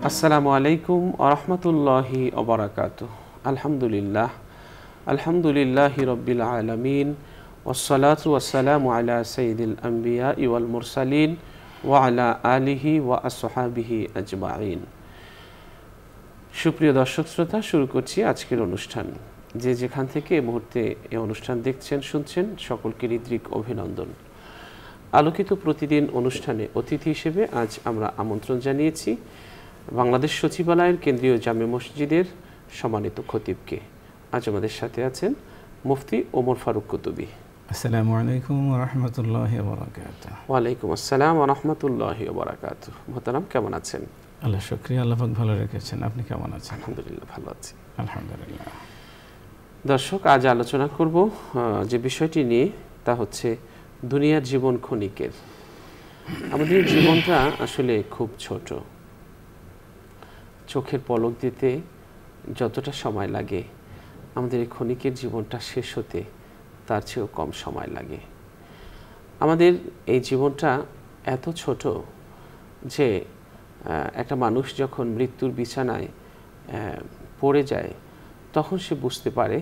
আসসালামু আলাইকুম ওয়া রাহমাতুল্লাহি ওয়া বারাকাতুহু। আলহামদুলিল্লাহ, আলহামদুলিল্লাহি রাব্বিল আলামিন, ওয়াসসালাতু ওয়াসসালামু আলা সাইয়্যিদিল আম্বিয়া ওয়াল মুরসালিন ওয়া আলা আলিহি ওয়া আসহাবিহি আজমাইন। সুপ্রিয় দর্শক শ্রোতা, শুরু করছি আজকের অনুষ্ঠান। যে যেখান থেকে এই মুহূর্তে এই অনুষ্ঠান দেখছেন শুনছেন, সকলকে হৃদ্রিক অভিনন্দন। আলোকিত প্রতিদিন অনুষ্ঠানে অতিথি হিসেবে আজ আমরা আমন্ত্রণ জানিয়েছি বাংলাদেশ সচিবালয়ের কেন্দ্রীয় জামে মসজিদের সম্মানিত খতিবকে। আজ আমাদের সাথে আছেন মুফতি ওমর ফারুক কুতুবী। আসসালামু আলাইকুম ওয়া রাহমাতুল্লাহি ওয়া বারাকাতুহু। ওয়া আলাইকুম আসসালাম ওয়া রাহমাতুল্লাহি ওয়া বারাকাতুহু। মোহতারাম, কেমন আছেন? আল্লাহ শুকরিয়া, আল্লাহ পাক ভালো রেখেছেন। আপনি কেমন আছেন? আলহামদুলিল্লাহ, ভালো আছি। আলহামদুলিল্লাহ। দর্শক, আজ আলোচনা করব যে বিষয়টি নিয়ে, তা হচ্ছে দুনিয়ার জীবন ক্ষণিকের। আমাদের জীবনটা আসলে খুব ছোট। চোখের পলক দিতে যতটা সময় লাগে, আমাদের এই ক্ষণিকের জীবনটা শেষ হতে তার চেয়েও কম সময় লাগে। আমাদের এই জীবনটা এত ছোট যে একটা মানুষ যখন মৃত্যুর বিছানায় পড়ে যায়, তখন সে বুঝতে পারে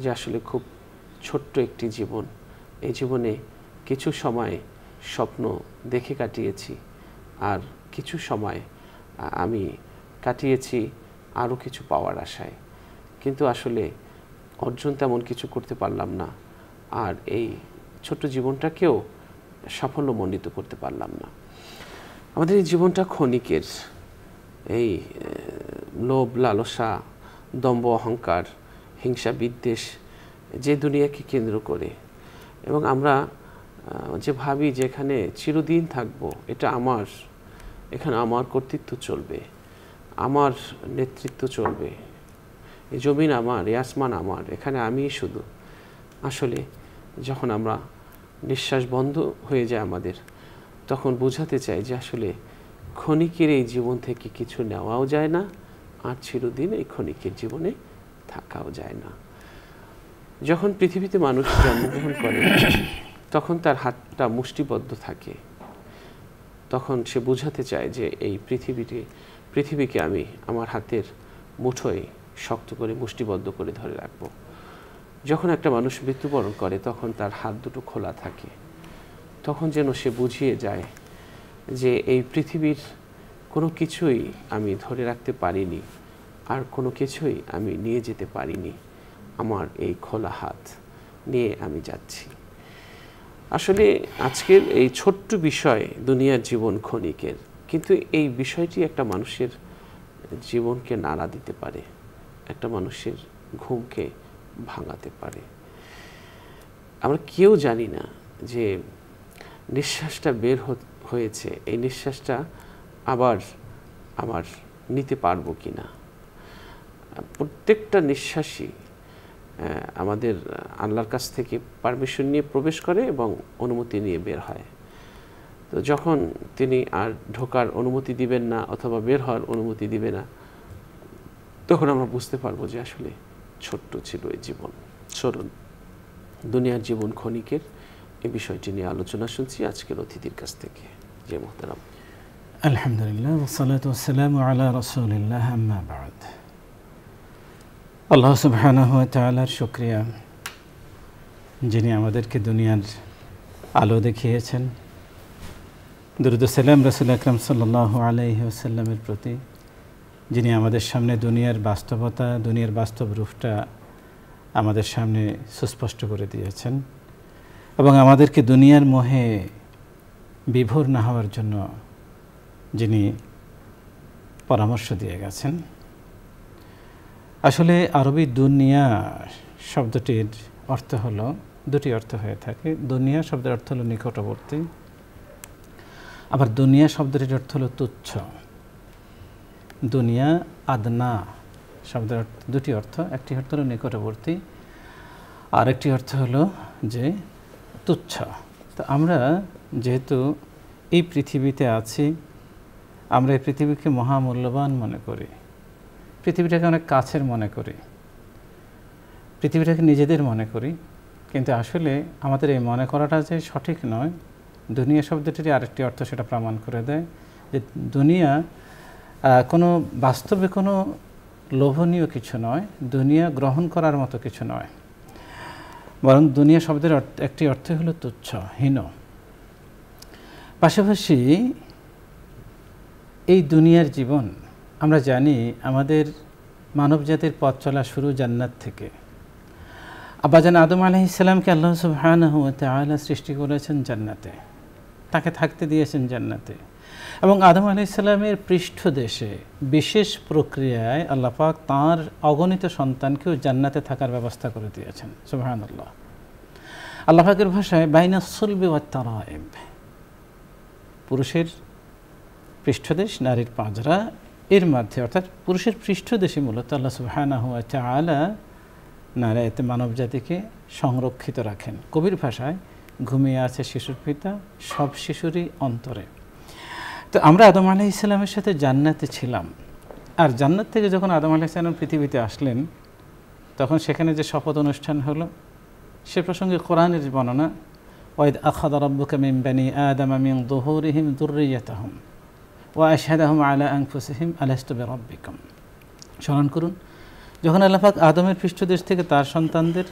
যে আসলে খুব ছোট্ট একটি জীবন। এই জীবনে কিছু সময় স্বপ্ন দেখে কাটিয়েছি, আর কিছু সময় আমি কাটিয়েছি আরও কিছু পাওয়ার আশায়, কিন্তু আসলে অর্জন তেমন কিছু করতে পারলাম না, আর এই ছোট্ট জীবনটাকেও সাফল্যমণ্ডিত করতে পারলাম না। আমাদের এই জীবনটা ক্ষণিকের। এই লোভ, লালসা, দম্ভ, অহংকার, হিংসা, বিদ্বেষ যে দুনিয়াকে কেন্দ্র করে, এবং আমরা যে ভাবি যে এখানে চিরদিন থাকব, এটা আমার, এখানে আমার কর্তৃত্ব চলবে, আমার নেতৃত্ব চলবে, এই জমিন আমার, এই আসমান আমার, এখানে আমিই শুধু। আসলে যখন আমরা নিঃশ্বাস বন্ধ হয়ে যায় আমাদের, তখন বোঝাতে চাই যে আসলে ক্ষণিকের এই জীবন থেকে কিছু নেওয়াও যায় না, আর চিরদিন এই ক্ষণিকের জীবনে থাকাও যায় না। যখন পৃথিবীতে মানুষ জন্মগ্রহণ করে, তখন তার হাতটা মুষ্টিবদ্ধ থাকে। তখন সে বোঝাতে চায় যে এই পৃথিবীকে আমি আমার হাতের মুঠোয় শক্ত করে মুষ্টিবদ্ধ করে ধরে রাখব। যখন একটা মানুষ মৃত্যুবরণ করে, তখন তার হাত দুটো খোলা থাকে। তখন যেন সে বুঝিয়ে যায় যে এই পৃথিবীর কোনো কিছুই আমি ধরে রাখতে পারিনি, আর কোনো কিছুই আমি নিয়ে যেতে পারিনি। আমার এই খোলা হাত নিয়ে আমি যাচ্ছি। আসলে আজকের এই ছোট্ট বিষয়, দুনিয়ার জীবন ক্ষণিকের, কিন্তু এই বিষয়টি একটা মানুষের জীবনকে নাড়া দিতে পারে, একটা মানুষের ঘুমকে ভাঙাতে পারে। আমরা কেউ জানি না যে নিঃশ্বাসটা বের হয়েছে, এই নিঃশ্বাসটা আবার আমার নিতে পারবো কি না। প্রত্যেকটা নিঃশ্বাসই আমাদের আল্লাহর কাছ থেকে পারমিশন নিয়ে প্রবেশ করে এবং অনুমতি নিয়ে বের হয়। তো যখন তিনি আর ঢোকার অনুমতি দিবেন না, অথবা বের হওয়ার অনুমতি দিবে না, তখন আমরা বুঝতে পারবো যে আসলে ছোট্ট ছিল এই জীবন। চলুন, দুনিয়ার জীবন ক্ষণিকের এই বিষয়টি নিয়ে আলোচনা শুনছি আজকের অতিথির কাছ থেকে। যে মোহতারাম। আলহামদুলিল্লাহ, ওয়াসসালাতু ওয়াসসালামু আলা রাসূলিল্লাহ, আম্মা বা'দ। আল্লাহ সুবহানাহু ওয়া তাআলার শুকরিয়া, যিনি আমাদেরকে দুনিয়ার আলো দেখিয়েছেন। দুরূদ ও সালাম রাসূল আকরাম সাল্লাল্লাহু আলাইহি ওয়াসাল্লামের প্রতি, যিনি আমাদের সামনে দুনিয়ার বাস্তবতা, দুনিয়ার বাস্তব রূপটা আমাদের সামনে সুস্পষ্ট করে দিয়েছেন, এবং আমাদেরকে দুনিয়ার মোহে বিভোর না হওয়ার জন্য যিনি পরামর্শ দিয়ে গেছেন। আসলে আরবি দুনিয়া শব্দটির অর্থ হলো, দুটি অর্থ হয়ে থাকে। দুনিয়া শব্দের অর্থ হলো নিকটবর্তী, আবার দুনিয়া শব্দটির অর্থ হলো তুচ্ছ। দুনিয়া আদনা শব্দের দুটি অর্থ, একটি অর্থ হলো নিকটবর্তী, আর একটি অর্থ হলো যে তুচ্ছ। তো আমরা যেহেতু এই পৃথিবীতে আছি, আমরা এই পৃথিবীকে মহামূল্যবান মনে করি, পৃথিবীটাকে অনেক কাছের মনে করি, পৃথিবীটাকে নিজেদের মনে করি, কিন্তু আসলে আমাদের এই মনে করাটা যে সঠিক নয়। দুনিয়া শব্দটির আরেকটি অর্থ সেটা প্রমাণ করে দেয় যে দুনিয়া কোনো বাস্তবে কোনো লোভনীয় কিছু নয়, দুনিয়া গ্রহণ করার মতো কিছু নয়, বরং দুনিয়া শব্দের একটি অর্থ হলো তুচ্ছ, হীন। পাশাপাশি এই দুনিয়ার জীবন, আমরা জানি আমাদের মানব জাতির পথ চলা শুরু জান্নাত থেকে। আব্বাজান আদম আলাইহিস সালামকে আল্লাহ সুবহানাহু ওয়া তাআলা সৃষ্টি করেছেন জান্নাতে, তাকে থাকতে দিয়েছেন জান্নাতে, এবং আদম আলাইহিস সালামের পৃষ্ঠদেশে বিশেষ প্রক্রিয়ায় আল্লাহ পাক তাঁর অগণিত সন্তানকেও জান্নাতে থাকার ব্যবস্থা করে দিয়েছেন। সুবহানাল্লাহ। আল্লাহ পাকের ভাষায় বাইনা সুলবি ওয়াত তারাইব, পুরুষের পৃষ্ঠদেশ, নারীর পাঁজরা, এর মধ্যে অর্থাৎ পুরুষের পৃষ্ঠদেশে মূলত আল্লাহ সুবহানাহু ওয়া তাআলা নারীতে মানব জাতিকে সংরক্ষিত রাখেন। কবির ভাষায় ঘুমিয়ে আছে শিশুর পিতা, সব শিশুরই অন্তরে। তো আমরা আদম আলাইহিস সালামের সাথে জান্নাতে ছিলাম, আর জান্নাত থেকে যখন আদম আলাইহিস সালাম পৃথিবীতে আসলেন, তখন সেখানে যে শপথ অনুষ্ঠান হলো সে প্রসঙ্গে কোরআনের বর্ণনা, ওয়াইদ আখাযা রাব্বুকা মিন বানি আদাম মিন যুহুরিহিম যুররিয়াতাহুম ওয়া আশহাদাহুম আলা আনফুসিহিম আলাস্তু বিরাব্বিকুম। স্মরণ করুন, যখন আল্লাহ পাক আদমের পৃষ্ঠদেশ থেকে তার সন্তানদের,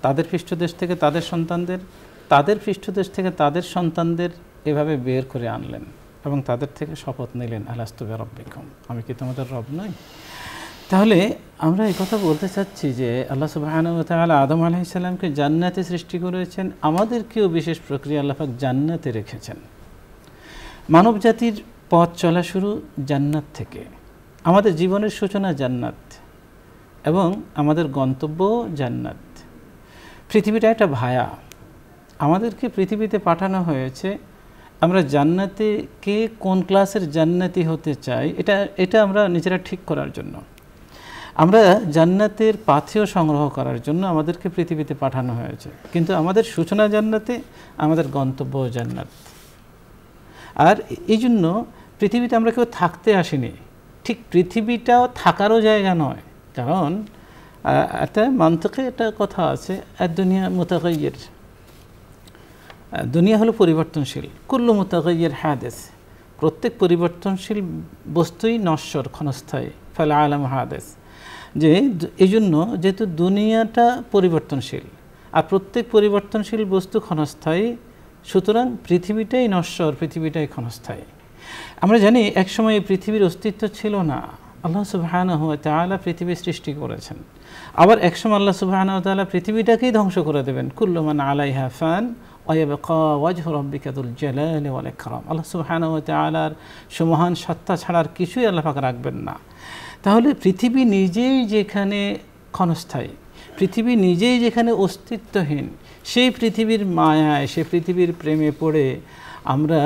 তাদের পৃষ্ঠদেশ থেকে তাদের সন্তানদের, তাদের পৃষ্ঠদেশ থেকে তাদের সন্তানদের এভাবে বের করে আনলেন এবং তাদের থেকে শপথ নিলেন, আলাস্তু বিরাব্বিকুম, আমি কি তোমাদের রব নই? তাহলে আমরা এই কথা বলতে চাচ্ছি যে আল্লাহ সুবহানাহু ওয়া তাআলা আদম আলাইহিস সালামকে জান্নাতে সৃষ্টি করেছেন, আমাদেরকেও বিশেষ প্রক্রিয়া আল্লাহ পাক জান্নাতে রেখেছেন। মানব জাতির পথ চলা শুরু জান্নাত থেকে, আমাদের জীবনের সূচনা জান্নাত এবং আমাদের গন্তব্য জান্নাত। পৃথিবীটা একটা ভায়া, আমাদেরকে পৃথিবীতে পাঠানো হয়েছে আমরা জান্নাতে কে কোন ক্লাসের জান্নাতি হতে চাই এটা আমরা নিজেরা ঠিক করার জন্য। আমরা জান্নাতের পাথেয় সংগ্রহ করার জন্য আমাদেরকে পৃথিবীতে পাঠানো হয়েছে, কিন্তু আমাদের সূচনা জান্নাতে, আমাদের গন্তব্য জান্নাত। আর এই জন্য পৃথিবীতে আমরা কেউ থাকতে আসিনি, ঠিক পৃথিবীটাও থাকারও জায়গা নয়। কারণ একটা মান্তিকে একটা কথা আছে, দুনিয়া মুতাগাইয়ির, দুনিয়া হলো পরিবর্তনশীল, কুল্লু মুতাগাইয়ির হাদিস, প্রত্যেক পরিবর্তনশীল বস্তুই নশ্বর, ক্ষণস্থায়ী, ফাল আলাম হাদিস। যে এই জন্য যেহেতু দুনিয়াটা পরিবর্তনশীল আর প্রত্যেক পরিবর্তনশীল বস্তু ক্ষণস্থায়ী, সুতরাং পৃথিবীটাই নশ্বর, পৃথিবীটাই ক্ষণস্থায়ী। আমরা জানি একসময় এই পৃথিবীর অস্তিত্ব ছিল না, আল্লাহ সুবহানাহু ওয়া তাআলা পৃথিবী সৃষ্টি করেছেন। আবার একসময় আল্লাহ সুবহানাহু ওয়া তাআলা পৃথিবীটাকেই ধ্বংস করে দেবেন, কুল্লু মান আলাইহা ফান ওয়া ইয়াবকা ওয়াজহু রাব্বিকা যুল জালালি ওয়াল ইকরাম। আল্লাহ সুবহানাহু ওয়া তাআলার সুমহান সত্তা ছাড়ার কিছুই আল্লাহ পাক রাখবেন না। তাহলে পৃথিবী নিজেই যেখানে ক্ষণস্থায়ী, পৃথিবী নিজেই যেখানে অস্তিত্বহীন, সেই পৃথিবীর মায়ায়, সেই পৃথিবীর প্রেমে পড়ে আমরা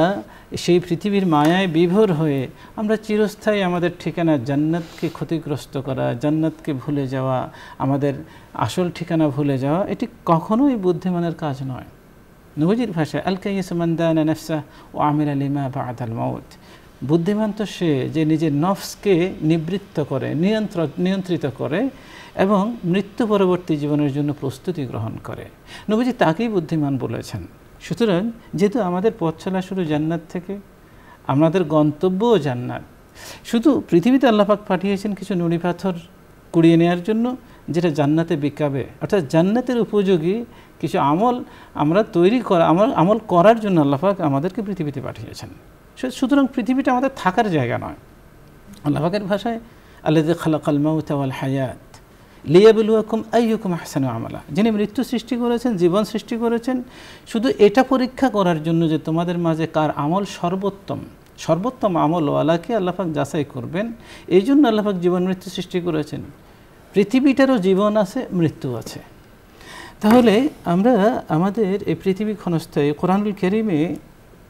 সেই পৃথিবীর মায়ায় বিভোর হয়ে আমরা চিরস্থায়ী আমাদের ঠিকানা জান্নাতকে ক্ষতিগ্রস্ত করা, জান্নাতকে ভুলে যাওয়া, আমাদের আসল ঠিকানা ভুলে যাওয়া, এটি কখনোই বুদ্ধিমানের কাজ নয়। নবীজির ভাষায় আল কাইয়িসু মান দানা নাফসাহু ওয়া আমিলা লিমা বা'দাল মাউত, বুদ্ধিমান তো সে যে নিজের নফসকে নিবৃত্ত করে, নিয়ন্ত্রিত করে এবং মৃত্যু পরবর্তী জীবনের জন্য প্রস্তুতি গ্রহণ করে। নবীজি তাকেই বুদ্ধিমান বলেছেন। সুতরাং যেহেতু আমাদের পথ চলা শুরু জান্নাত থেকে, আমাদের গন্তব্যও জান্নাত, শুধু পৃথিবীতে আল্লাহ পাক পাঠিয়েছেন কিছু নুড়ি পাথর কুড়িয়ে নেওয়ার জন্য, যেটা জান্নাতে বিকাবে, অর্থাৎ জান্নাতের উপযোগী কিছু আমল আমরা তৈরি করা, আমল করার জন্য আল্লাহ পাক আমাদেরকে পৃথিবীতে পাঠিয়েছেন। সুতরাং পৃথিবীটা আমাদের থাকার জায়গা নয়। আল্লাহ পাকের ভাষায় আল্লাযী খালাকাল মাউতা ওয়াল হায়াত লিয়াবলুয়াকুম আইয়ুকুম আহসানু আমালা, যিনি মৃত্যু সৃষ্টি করেছেন, জীবন সৃষ্টি করেছেন শুধু এটা পরীক্ষা করার জন্য যে তোমাদের মাঝে কার আমল সর্বোত্তম আমলওয়ালাকে আল্লাহ পাক যাচাই করবেন। এই জন্য আল্লাহ পাক জীবন মৃত্যু সৃষ্টি করেছেন। পৃথিবীটারও জীবন আছে, মৃত্যু আছে। তাহলে আমরা আমাদের এই পৃথিবী ক্ষণস্থায়ী, কোরআনুল কারীমে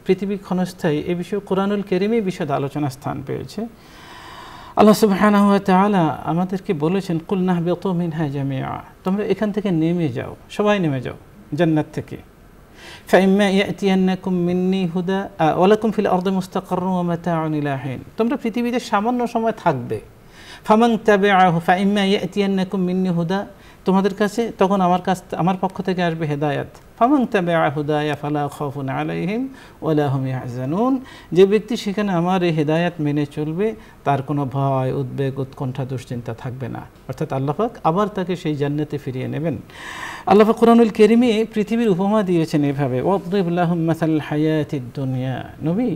পৃথিবী ক্ষণস্থায়ী এ বিষয়ে কোরআনুল কারীমে বিশদ আলোচনা স্থান পেয়েছে। আল্লাহ সুবহানাহু ওয়া তাআলা আমাদেরকে বলেছেন, কুল নাহবিতু মিনহা জামিআ, তোমরা এখান থেকে নেমে যাও, সবাই নেমে যাও জান্নাত থেকে। ফাইম্মা ইয়াতিয়ান্নাকুম মিন্নি হুদা ওয়া লাকুম ফিল আরদি মুস্তাকাররুন ওয়া মাতাউন ইলা হিন, তোমরা পৃথিবীতে সামান্য সময় থাকবে। ফামান তাবিআহু ফাইম্মা ইয়াতিয়ান্নাকুম মিন্নি হুদা, তোমাদের কাছে তখন আমার পক্ষ থেকে আসবে হেদায়েত। ফামান তাবিআ হুদায়া ফালা খাউফুন আলাইহিম ওয়ালা হুম ইয়াহজানুন, যে ব্যক্তি সেখানে আমার এই হেদায়েত মেনে চলবে তার কোনো ভয়, উদ্বেগ, উৎকণ্ঠা, দুশ্চিন্তা থাকবে না। অর্থাৎ আল্লাহ পাক আবার তাকে সেই জান্নাতে ফিরিয়ে নেবেন। আল্লাহ পাক কোরআনুল কারীমে পৃথিবীর উপমা দিয়েছেন এভাবে, ওয়াদরিব লাহুম মাসাল হায়াতিদ দুনিয়া। নবী,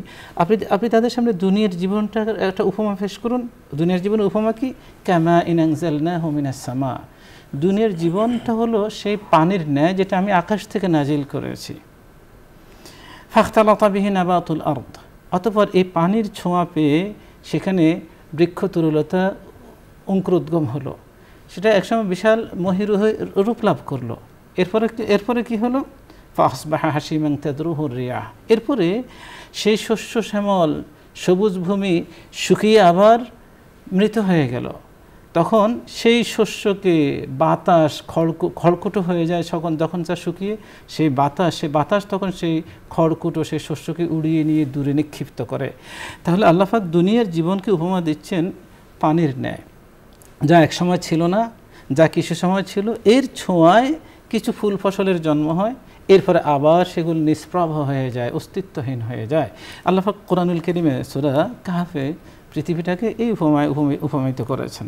আপনি তাদের সামনে দুনিয়ার জীবনটা একটা উপমা পেশ করুন। দুনিয়ার জীবনের উপমা কি? কামা ইন আনজালনাহু মিনাস সামা। দুনিয়ার জীবনটা হলো সেই পানির ন্যায় যেটা আমি আকাশ থেকে নাজিল করেছি। ফাখতালাতা বিহি নাবাতুল আরদ, অতঃপর এই পানির ছোঁয়া পেয়ে সেখানে বৃক্ষ তরুলতা অঙ্কুরোদ্গম হলো, সেটা একসময় বিশাল মহিরু হয়ে রূপ লাভ করলো। এরপরে কি হলো? ফাসবাহা হাসিমান তাদরুহুর রিয়াহ, এরপরে সেই শস্য শ্যামল সবুজ ভূমি শুকিয়ে আবার মৃত হয়ে গেল। তখন সেই শস্যকে বাতাস খড়কুটো হয়ে যায়, যখন তা শুকিয়ে সেই বাতাস তখন সেই খড়কুটো সেই শস্যকে উড়িয়ে নিয়ে দূরে নিক্ষিপ্ত করে। তাহলে আল্লাহ পাক দুনিয়ার জীবনকে উপমা দিচ্ছেন পানির ন্যায়, যা এক সময় ছিল না, যা কিছু সময় ছিল, এর ছোঁয়ায় কিছু ফুল ফসলের জন্ম হয়, এরপরে আবার সেগুলো নিষ্প্রভ হয়ে যায়, অস্তিত্বহীন হয়ে যায়। আল্লাহ পাক কোরআনুল কারীমে সূরা কাহফে পৃথিবীটাকে এই উপমায় উপমিত করেছেন।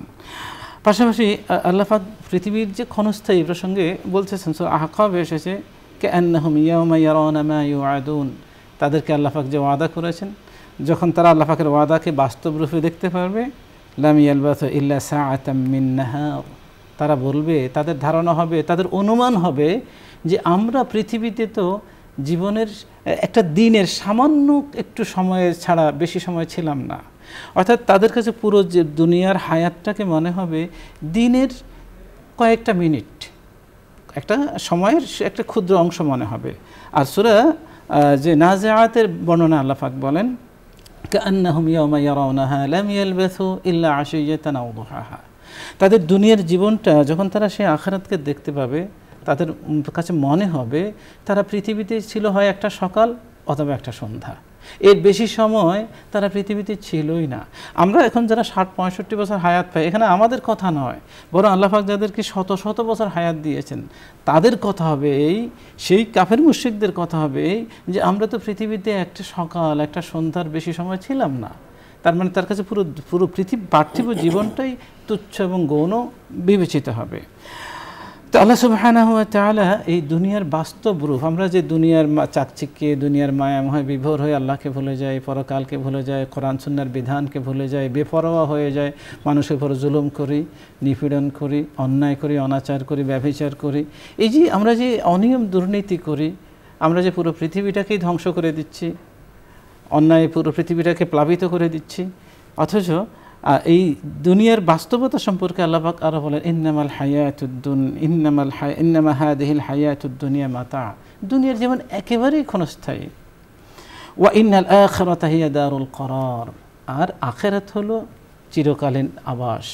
পাশাপাশি আল্লাহ পাক পৃথিবীর যে ক্ষণস্থায়ী প্রসঙ্গে বলতেছেন, সূরা আহকাবে এসেছে, কাআন্নাহুম ইয়াওমা ইয়ারাউনা মা ইউআদুন, তাদেরকে আল্লাহ পাক যে ওয়াদা করেছেন, যখন তারা আল্লাহ পাকের ওয়াদাকে বাস্তব রূপে দেখতে পারবে, লাম ইয়ালবাথু ইল্লা সাআতাম মিন নাহার, তারা বলবে, তাদের ধারণা হবে, তাদের অনুমান হবে যে আমরা পৃথিবীতে তো জীবনের একটা দিনের সামান্য একটু সময়ের ছাড়া বেশি সময় ছিলাম না। অর্থাৎ তাদের কাছে পুরো যে দুনিয়ার হায়াতটাকে মনে হবে দিনের কয়েকটা মিনিট, একটা সময়ের একটা ক্ষুদ্র অংশ মনে হবে। আর সূরা যে নাজিআতের বর্ণনা আল্লাহ পাক বলেন, কাআন্নাহুম ইয়াওমা ইয়ারাউনাহা লাম ইয়ালবাথু ইল্লা আশিয়াতান আও দুহাহা, তাদের দুনিয়ার জীবনটা যখন তারা সেই আখিরাতকে দেখতে পাবে, তাদের কাছে মনে হবে তারা পৃথিবীতে ছিল হয় একটা সকাল অথবা একটা সন্ধ্যা, এর বেশি সময় তারা পৃথিবীতে ছিলই না। আমরা এখন যারা ৬০-৬৫ বছর হায়াত পাই, এখানে আমাদের কথা নয়, বরং আল্লাহ পাক যাদেরকে শত শত বছর হায়াত দিয়েছেন তাদের কথা হবে এই, সেই কাফের মুশরিকদের কথা হবে এই যে আমরা তো পৃথিবীতে একটা সকাল একটা সন্ধ্যার বেশি সময় ছিলাম না। তার মানে তার কাছে পুরো পার্থিব জীবনটাই তুচ্ছ এবং গৌণ বিবেচিত হবে। তো আল্লাহ সুবহানাহু ওয়া তাআলা এই দুনিয়ার বাস্তব রূপ, আমরা যে দুনিয়ার চাকচিক্যে, দুনিয়ার মায়াময় বিভোর হয়ে আল্লাহকে ভুলে যাই, পরকালকে ভুলে যাই, কোরআন সুন্নাহর বিধানকে ভুলে যাই, বেপরোয়া হয়ে যায়, মানুষের উপর জুলুম করি, নিপীড়ন করি, অন্যায় করি, অনাচার করি, ব্যভিচার করি, এই যে আমরা যে অনিয়ম দুর্নীতি করি, আমরা যে পুরো পৃথিবীটাকেই ধ্বংস করে দিচ্ছি, অন্যায় পুরো পৃথিবীটাকে প্লাবিত করে দিচ্ছি, অথচ এই দুনিয়ার বাস্তবতা সম্পর্কে আল্লাহ পাক আরো বলেন, ইন্নামা হাদিহিল হায়াতুদ দুনিয়া মাতা, দুনিয়ার জীবন একেবারেই ক্ষণস্থায়ী। ওয়া ইন্নাল আখিরাতা হিয়া দারুল করার, আর আখিরাত হলো চিরকালীন আবাস।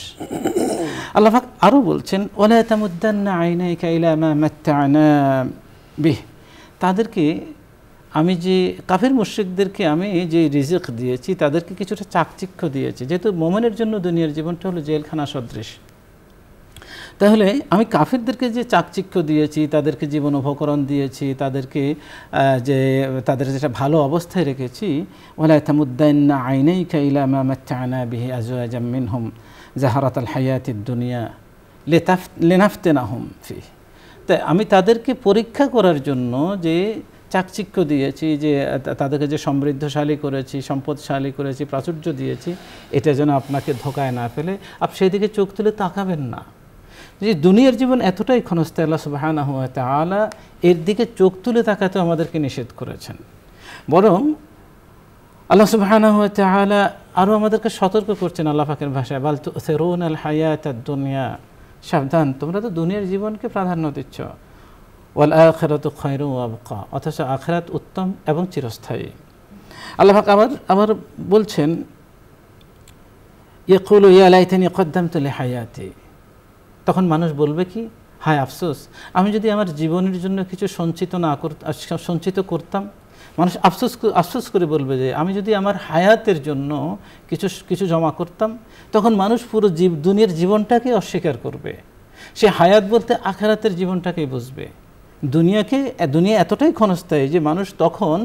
আল্লাহ পাক আরো বলছেন, ওয়ালা তামুদ্দান্না আইনাইকা ইলা মা মাত্তা'না বিহ, তাদেরকে আমি যে কাফের মুশরিকদেরকে আমি যে রিজিক দিয়েছি, তাদেরকে কিছুটা চাকচিক্য দিয়েছি, যেহেতু মোমেনের জন্য দুনিয়ার জীবনটা হলো জেলখানা সদৃশ, তাহলে আমি কাফেরদেরকে যে চাকচিক্য দিয়েছি, তাদেরকে জীবন উপকরণ দিয়েছি, তাদেরকে তাদের যেটা ভালো অবস্থায় রেখেছি, ওয়ালা তামুদ্দান্না আইনাইকা ইলা মা মাত্তা'না বিহি আজওয়াজাম মিনহুম জাহারাতাল হায়াতিদ দুনিয়া লিনাফতিনাহুম ফিহি, তাই আমি তাদেরকে পরীক্ষা করার জন্য যে চাকচিক্য দিয়েছি, যে তাদেরকে যে সমৃদ্ধশালী করেছি, সম্পদশালী করেছি, প্রাচুর্য দিয়েছি, এটা যেন আপনাকে ধোকায় না ফেলে আপনি সেই দিকে চোখ তুলে তাকাবেন না। যে দুনিয়ার জীবন এতটাই ক্ষণস্থায়ী, আল্লাহ সুবহানাহু ওয়া তাআলা এর দিকে চোখ তুলে তাকাতে আমাদেরকে নিষেধ করেছেন। বরং আল্লাহ সুবহানাহু ওয়া তাআলা আরও আমাদেরকে সতর্ক করছেন আল্লাহ পাকের ভাষায়, বাল তুসিরুনাল হায়াতাদ দুনিয়া, সাবধান তোমরা তো দুনিয়ার জীবনকে প্রাধান্য দিচ্ছ, ওয়াল আখিরাতু খায়রুন ওয়া আবকা, অথচ আখিরাত উত্তম এবং চিরস্থায়ী। আল্লাহ পাক আবার বলছেন, ইয়াকুলু ইয়া লাইতানি কদ্দামতু লিহায়াতি, তখন মানুষ বলবে কি, হায় আফসোস, আমি যদি আমার জীবনের জন্য কিছু সঞ্চিত করতাম। মানুষ আফসোস করে বলবে যে আমি যদি আমার হায়াতের জন্য কিছু জমা করতাম। তখন মানুষ পুরো দুনিয়ার জীবনটাকে অস্বীকার করবে, সে হায়াত বলতে আখিরাতের জীবনটাকেই বুঝবে। দুনিয়া এতটাই ক্ষণস্থায়ী যে মানুষ তখন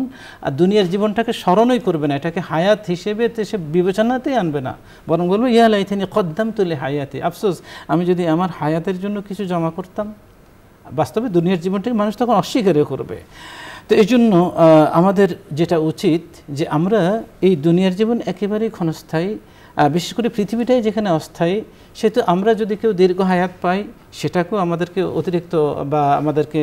দুনিয়ার জীবনটাকে স্মরণই করবে না, এটাকে হায়াত হিসেবে সে বিবেচনাতেই আনবে না, বরং বলবো ইয়া লাইতানি কদ্দামতু লিহায়াতি, আফসোস আমি যদি আমার হায়াতের জন্য কিছু জমা করতাম। বাস্তবে দুনিয়ার জীবনটাকে মানুষ তখন অস্বীকারও করবে। তো এই জন্য আমাদের যেটা উচিত যে আমরা এই দুনিয়ার জীবন একেবারেই ক্ষণস্থায়ী, বিশেষ করে পৃথিবীটাই যেখানে অস্থায়ী, সেহেতু আমরা যদি কেউ দীর্ঘ হায়াত পাই সেটাকেও আমাদেরকে অতিরিক্ত বা আমাদেরকে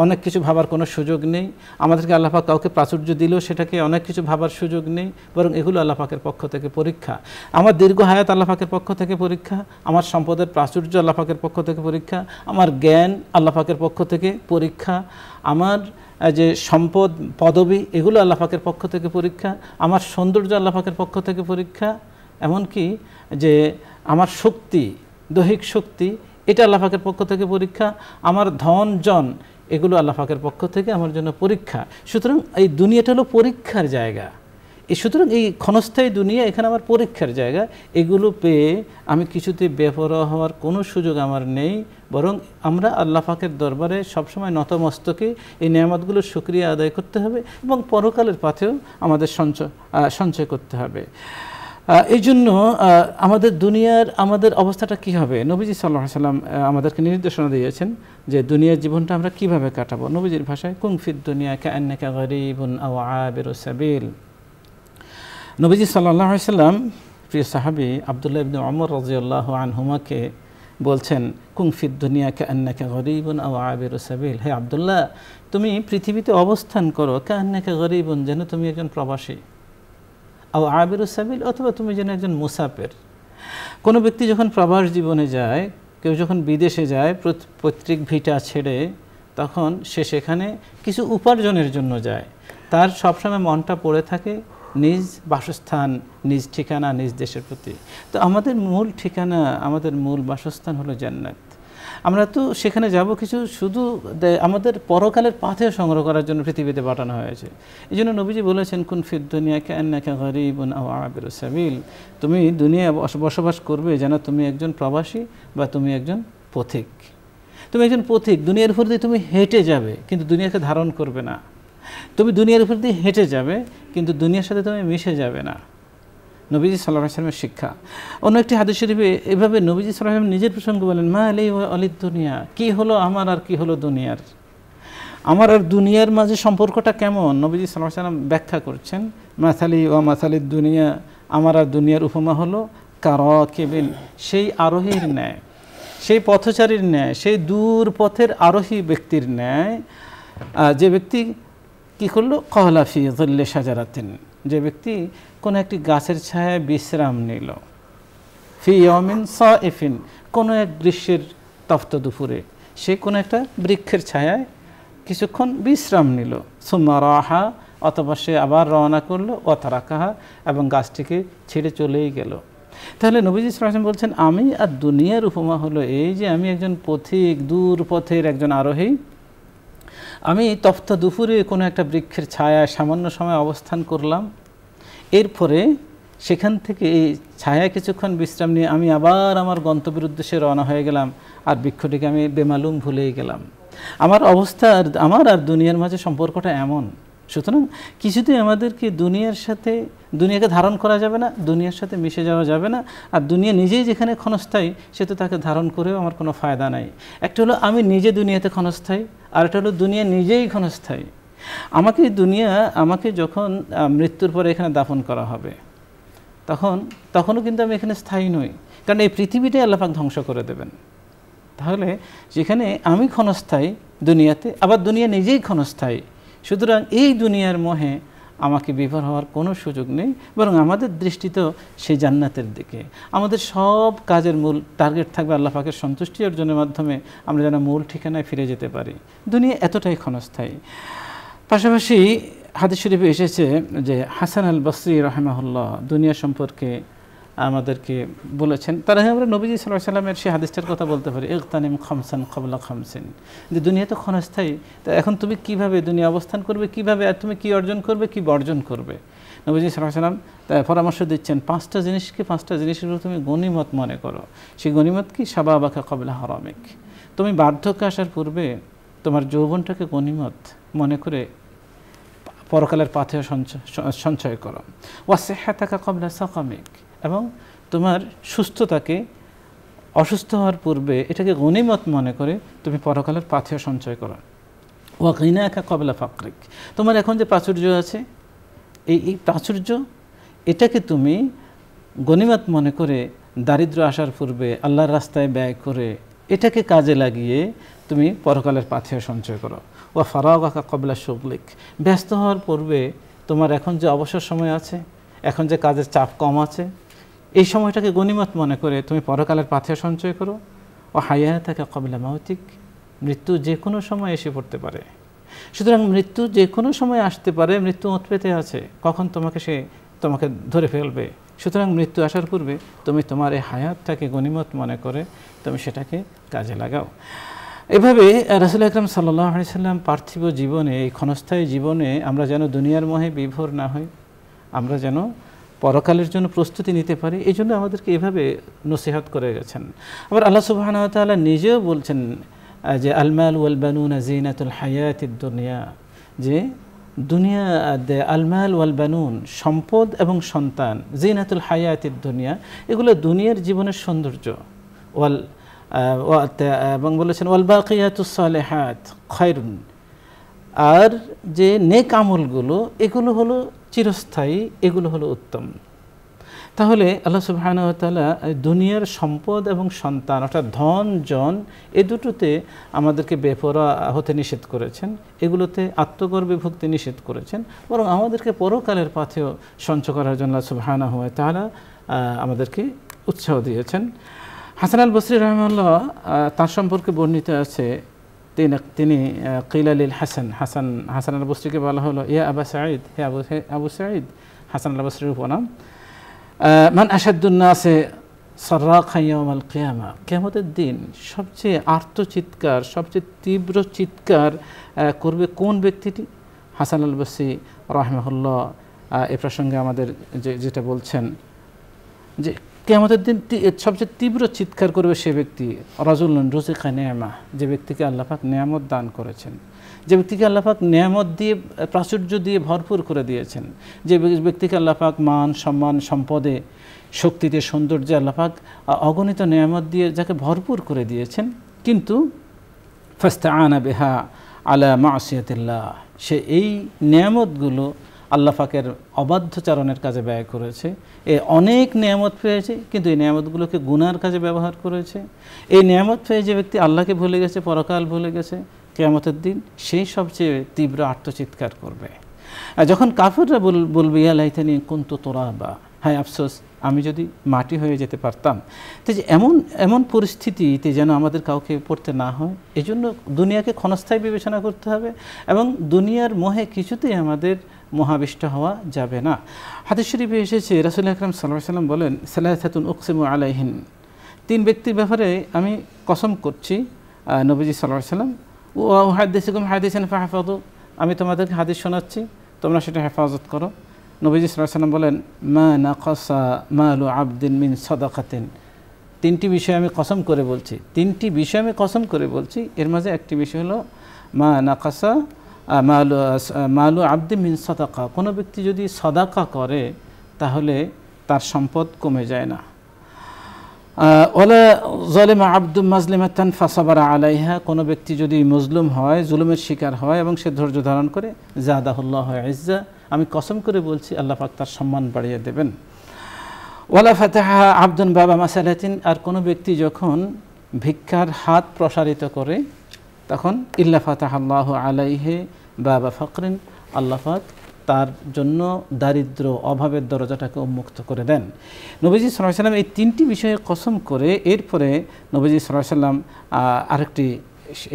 অনেক কিছু ভাবার কোনো সুযোগ নেই। আমাদেরকে আল্লাহ পাক কাউকে প্রাচুর্য দিলেও সেটাকে অনেক কিছু ভাবার সুযোগ নেই, বরং এগুলো আল্লাহ পাকের পক্ষ থেকে পরীক্ষা। আমার দীর্ঘ হায়াত আল্লাহ পাকের পক্ষ থেকে পরীক্ষা, আমার সম্পদের প্রাচুর্য আল্লাহ পাকের পক্ষ থেকে পরীক্ষা, আমার জ্ঞান আল্লাহ পাকের পক্ষ থেকে পরীক্ষা, আমার যে সম্পদ পদবি এগুলো আল্লাহ পাকের পক্ষ থেকে পরীক্ষা, আমার সৌন্দর্য আল্লাহ পাকের পক্ষ থেকে পরীক্ষা, এমনকি যে আমার শক্তি, দৈহিক শক্তি, এটা আল্লাহ পাকের পক্ষ থেকে পরীক্ষা, আমার ধন জন এগুলো আল্লাহ পাকের পক্ষ থেকে আমার জন্য পরীক্ষা। সুতরাং এই দুনিয়াটা হলো পরীক্ষার জায়গা। সুতরাং এই ক্ষণস্থায়ী দুনিয়া এখানে আমার পরীক্ষার জায়গা। এগুলো পেয়ে আমি কিছুতে বেপরোয়া হওয়ার কোনো সুযোগ আমার নেই, বরং আমরা আল্লাহ পাকের দরবারে সবসময় নতমস্তকে এই নেয়ামতগুলোর শুকরিয়া আদায় করতে হবে এবং পরকালের পথেও আমাদের সঞ্চয় করতে হবে। এই জন্য আমাদের অবস্থাটা কী হবে, নবীজি সাল্লাল্লাহু আলাইহি ওয়াসাল্লাম আমাদেরকে নির্দেশনা দিয়েছেন যে দুনিয়ার জীবনটা আমরা কিভাবে কাটাবো। নবীজির ভাষায় কুন ফিদ দুনিয়া কাআন্নাকা গরীবুন আও আবিরু সাবিল। নবীজি সাল্লাল্লাহু আলাইহি ওয়াসাল্লাম প্রিয় সাহাবী আব্দুল্লাহ ইবনে ওমর রাদিয়াল্লাহু আনহুমাকে বলছেন কুন ফিদ দুনিয়া কাআন্নাকা গরীবুন আও আবিরু সাবিল, হে আব্দুল্লাহ তুমি পৃথিবীতে অবস্থান করো কাআন্নাকা গরীবুন, যেন তুমি একজন প্রবাসী, আও আবিরু সাবিল অথবা তুমি যেন একজন মুসাফির। কোনো ব্যক্তি যখন প্রবাস জীবনে যায়, কেউ যখন বিদেশে যায় পৈতৃক ভিটা ছেড়ে, তখন সে সেখানে কিছু উপার্জনের জন্য যায়। তার সবসময় মনটা পড়ে থাকে নিজ বাসস্থান, নিজ ঠিকানা, নিজ দেশের প্রতি। তো আমাদের মূল ঠিকানা, আমাদের মূল বাসস্থান হলো জান্নাত। আমরা তো সেখানে যাব কিছু শুধু আমাদের পরকালের পাথে সংগ্রহ করার জন্য পৃথিবীতে পাঠানো হয়েছে। এই জন্য নবীজি বলেছেন কুন ফিদ দুনিয়া কাআন্নাকা গরীবুন আও আবিরু সাবিল, তুমি দুনিয়ায় বসবাস করবে যেন তুমি একজন প্রবাসী বা তুমি একজন পথিক। তুমি একজন পথিক, দুনিয়ার উপর দিয়ে তুমি হেঁটে যাবে কিন্তু দুনিয়াকে ধারণ করবে না। তুমি দুনিয়ার উপর দিয়ে হেঁটে যাবে কিন্তু দুনিয়ার সাথে তুমি মিশে যাবে না। নবীজি সাল্লাল্লাহু আলাইহি ওয়াসাল্লামের শিক্ষা। অন্য একটি হাদিস শরীফে এভাবে নবীজি সাল্লাল্লাহু আলাইহি ওয়াসাল্লাম নিজের প্রসঙ্গে বলেন মা আলি ওয়া আলিদ দুনিয়া, কি হলো আমার আর কি হলো দুনিয়ার, আমার আর দুনিয়ার মাঝে সম্পর্কটা কেমন। নবীজি সাল্লাল্লাহু আলাইহি ওয়াসাল্লাম ব্যাখ্যা করছেন মাসালি ওয়া মাসালিদ দুনিয়া, আমার আর দুনিয়ার উপমা হলো কারাকিবিন, সেই আরোহীর ন্যায়, সেই পথচারীর ন্যায়, সেই দূর পথের আরোহী ব্যক্তির ন্যায়, যে ব্যক্তি কী করলো ক্বালা ফি যিল্লি শাজারাতিন, যে ব্যক্তি কোনো একটি গাছের ছায়ায় বিশ্রাম নিল, ফি ইয়াউমিন সাইফিন, কোনো এক গ্রীষ্মের তপ্ত দুপুরে সে কোনো একটা বৃক্ষের ছায়ায় কিছুক্ষণ বিশ্রাম নিল, সুম্মা রাহা, অথবা সে আবার রওনা করলো, ওয়াতারাকাহা, এবং গাছটিকে ছেড়ে চলেই গেল। তাহলে নবীজি সাল্লাল্লাহু আলাইহি ওয়াসাল্লাম বলছেন আমি আর দুনিয়ার উপমা হলো এই যে আমি একজন পথিক, দূর পথের একজন আরোহী, আমি তপ্ত দুপুরে কোনো একটা বৃক্ষের ছায়ায় সামান্য সময় অবস্থান করলাম, এরপরে সেখান থেকে এই ছায়ায় কিছুক্ষণ বিশ্রাম নিয়ে আমি আবার আমার গন্তব্যের উদ্দেশ্যে রওনা হয়ে গেলাম, আর বৃক্ষটিকে আমি বেমালুম ভুলেই গেলাম। আমার অবস্থা, আমার আর দুনিয়ার মাঝে সম্পর্কটা এমন। সুতরাং কিছুতেই আমাদেরকে দুনিয়াকে ধারণ করা যাবে না, দুনিয়ার সাথে মিশে যাওয়া যাবে না। আর দুনিয়া নিজেই যেখানে ক্ষণস্থায়ী, সে তো তাকে ধারণ করেও আমার কোনো ফায়দা নাই। একটা হলো আমি নিজে দুনিয়াতে ক্ষণস্থায়ী, আর একটা হলো দুনিয়া নিজেই ক্ষণস্থায়ী। আমাকে যখন মৃত্যুর পরে এখানে দাফন করা হবে, তখনও কিন্তু আমি এখানে স্থায়ী নই, কারণ এই পৃথিবীটাই আল্লাহ পাক ধ্বংস করে দেবেন। তাহলে যেখানে আমি ক্ষণস্থায়ী দুনিয়াতে, আবার দুনিয়া নিজেই ক্ষণস্থায়ী, সুতরাং এই দুনিয়ার মোহে আমাকে বিভোর হওয়ার কোনো সুযোগ নেই, বরং আমাদের দৃষ্টি তো সেই জান্নাতের দিকে। আমাদের সব কাজের মূল টার্গেট থাকবে আল্লাহ পাকের সন্তুষ্টি অর্জনের মাধ্যমে আমরা যেন মূল ঠিকানায় ফিরে যেতে পারি। দুনিয়া এতটাই ক্ষণস্থায়ী। পাশাপাশি হাদিস শরীফে এসেছে যে হাসান আল বসরি রাহিমাহুল্লাহ দুনিয়া সম্পর্কে আমাদেরকে বলেছেন। তারা আমরা নবীজি সাল্লাল্লাহু আলাইহি ওয়াসাল্লামের সেই হাদিসটার কথা বলতে পারি, ইগতানিম খামসান ক্বাবলা খামসিন, যে দুনিয়া তো ক্ষণস্থায়ী, তো এখন তুমি কিভাবে দুনিয়া অবস্থান করবে, কিভাবে, আর তুমি কি অর্জন করবে, কি বর্জন করবে। নবীজি সাল্লাল্লাহু আলাইহি ওয়াসাল্লাম পরামর্শ দিচ্ছেন 5টা জিনিসের তুমি গনিমত মনে করো। সেই গনিমত কি? শাবাবাকা ক্বাবলা হারামিক, তুমি বার্ধক্যে আসার পূর্বে তোমার যৌবনটাকে গনিমত মনে করে পরকালের পাথেয় সঞ্চয় করো। ওয়াসিহ্হাতাকা ক্বাবলা সাকামিক, এবং তোমার সুস্থতাকে অসুস্থ হওয়ার পূর্বে এটাকে গনিমত মনে করে তুমি পরকালের পাথেয় সঞ্চয় করো। ওয়া গিনাকা ক্বাবলা ফাকরিক, তোমার এখন যে প্রাচুর্য আছে এই প্রাচুর্য এটাকে তুমি গনিমত মনে করে দারিদ্র্য আসার পূর্বে আল্লাহর রাস্তায় ব্যয় করে এটাকে কাজে লাগিয়ে তুমি পরকালের পাথেয় সঞ্চয় করো। ওয়া ফারাগাকা ক্বাবলা শুগলিক, ব্যস্ত হওয়ার পূর্বে তোমার এখন যে অবসর সময় আছে, এখন যে কাজের চাপ কম আছে, এই সময়টাকে গনিমত মনে করে তুমি পরকালের পাথেয় সঞ্চয় করো। ও হায়াতাকা ক্বাবলা মাউতিক, মৃত্যু যে কোনো সময় এসে পড়তে পারে। সুতরাং মৃত্যু যে কোনো সময় আসতে পারে, মৃত্যু ওঁত পেতে আছে, কখন তোমাকে ধরে ফেলবে। সুতরাং মৃত্যু আসার পূর্বে তুমি তোমার এই হায়াতটাকে গনিমত মনে করে তুমি সেটাকে কাজে লাগাও। এভাবে রাসূল আকরাম সাল্লাল্লাহু আলাইহি সাল্লাম পার্থিব জীবনে, এই ক্ষণস্থায়ী জীবনে আমরা যেন দুনিয়ার মোহে বিভোর না হই, আমরা যেন পরকালের জন্য প্রস্তুতি নিতে পারি, এই জন্য আমাদেরকে এভাবে নসিহত করে গেছেন। আবার আল্লাহ সুবহানাহু ওয়া তাআলা নিজেও বলছেন যে আল মাল ওয়াল বানুনা জিনাতুল হায়াতিদ দুনিয়া, যে দুনিয়া আল মাল ওয়াল বানুন, সম্পদ এবং সন্তান, জিনাতুল হায়াতিদ দুনিয়া, এগুলো দুনিয়ার জীবনের সৌন্দর্য। এবং বলেছেন ওয়াল বাকিয়াতুস সালিহাত খায়রুন, আর যে নেক আমলগুলো এগুলো হলো চিরস্থায়ী, এগুলো হলো উত্তম। তাহলে আল্লাহ সুবহানাহু ওয়া তাআলা দুনিয়ার সম্পদ এবং সন্তান অর্থাৎ ধন জন এ দুটোতে আমাদেরকে বেপরোয়া হতে নিষেধ করেছেন, এগুলোতে আত্মগর্বে ভুগতে নিষেধ করেছেন, বরং আমাদেরকে পরকালের পথেও সঞ্চয় করার জন্য আল্লাহ সুবহানাহু ওয়া তাআলা আমাদেরকে উৎসাহ দিয়েছেন। হাসান আল বসরি রাহিমাহুল্লাহ তার সম্পর্কে বর্ণিত আছে, তিনি কিলা লিল হাসান আল বসরিকে বলা হলো ইয়া আবা সাঈদ, হে আবু সাঈদ, হাসান আল বসরির উপনাম। মান আশাদ্দুন নাসে সাররাখান ইয়াউমাল কিয়ামা, কিয়ামতের দিন সবচেয়ে আর্তচিৎকার, সবচেয়ে তীব্র চিৎকার করবে কোন ব্যক্তিটি? হাসান আল বসরি রাহিমাহুল্লাহ এ প্রসঙ্গে আমাদের যেটা বলছেন যে কিয়ামতের দিন সবচেয়ে তীব্র চিৎকার করবে সে ব্যক্তি রাজুলুন রুজিকা নি'মা, যে ব্যক্তিকে আল্লাহ পাক নিয়ামত দান করেছেন, যে ব্যক্তিকে আল্লাহ পাক নিয়ামত দিয়ে প্রাচুর্য দিয়ে ভরপুর করে দিয়েছেন, যে ব্যক্তিকে আল্লাহ পাক মান সম্মান সম্পদে শক্তিতে সৌন্দর্যে আল্লাহ পাক অগণিত নিয়ামত দিয়ে যাকে ভরপুর করে দিয়েছেন, কিন্তু ফাস্তাআনা বিহা আলা মাসিয়াতিল্লাহ, সে এই নিয়ামতগুলো আল্লাহ পাকের অবাধ্যচারণের কাজে ব্যয় করেছে। অনেক নিয়ামত পেয়েছে কিন্তু এই নিয়ামতগুলোকে গুনার কাজে ব্যবহার করেছে। এই নিয়ামত পেয়ে যে ব্যক্তি আল্লাহকে ভুলে গেছে, পরকাল ভুলে গেছে, কিয়ামতের দিন সেই সবচেয়ে তীব্র আত্মচিৎকার করবে। যখন কাফিররা বলবে ইয়া লাইতানি কুনতু তুরাবা, হায় আফসোস আমি যদি মাটি হয়ে যেতে পারতাম। তো যে এমন পরিস্থিতিতে যেন আমাদের কাউকে পড়তে না হয়, এজন্য দুনিয়াকে ক্ষণস্থায়ী বিবেচনা করতে হবে এবং দুনিয়ার মোহে কিছুতেই আমাদের মহাবিষ্ট হওয়া যাবে না। হাদিস শরীফে এসেছে রাসূল আকরাম সাল্লাল্লাহু আলাইহি ওয়াসাল্লাম বলেন সালাসাতুন উকসিমু আলাইহিন, তিন ব্যক্তির ব্যাপারে আমি কসম করছি, নবীজি সাল্লাল্লাহু আলাইহি ওয়াসাল্লাম, ওয়া উহাদ্দিসুকুম হাদিসান ফাহফাযু, আমি তোমাদেরকে হাদিস শোনাচ্ছি তোমরা সেটা হেফাজত করো। নবীজি সাল্লাল্লাহু আলাইহি ওয়াসাল্লাম বলেন মা নাকাসা মালু আবদিন মিন সাদাকাতিন, তিনটি বিষয় আমি কসম করে বলছি, তিনটি বিষয় আমি কসম করে বলছি, এর মাঝে একটি বিষয় হলো মা নাকাসা মালু আবদিন মিন সাদাকা, কোনো ব্যক্তি যদি সাদাকা করে তাহলে তার সম্পদ কমে যায় না। ওয়ালা যালিমা আবদুম মাজলিমাতান ফাসাবারা আলাইহা, কোনো ব্যক্তি যদি মজলুম হয়, জুলুমের শিকার হয় এবং সে ধৈর্য ধারণ করে, জাদাহুল্লাহু ইজ্জা, আমি কসম করে বলছি আল্লাহ পাক তার সম্মান বাড়িয়ে দেবেন। ওয়ালা ফাতাহা আবদুন বাবা মাসালাতিন, আর কোনো ব্যক্তি যখন ভিক্ষার হাত প্রসারিত করে তখন ইল্লা ফাতাহাল্লাহু আলাইহি বাবা ফাকরিন, আল্লাহ পাক তার জন্য দারিদ্র অভাবের দরজাটাকে উন্মুক্ত করে দেন। নবীজি সাল্লাল্লাহু আলাইহি ওয়াসাল্লাম এই তিনটি বিষয়ে কসম করে এরপরে নবীজি সাল্লাল্লাহু আলাইহি ওয়াসাল্লাম আরেকটি,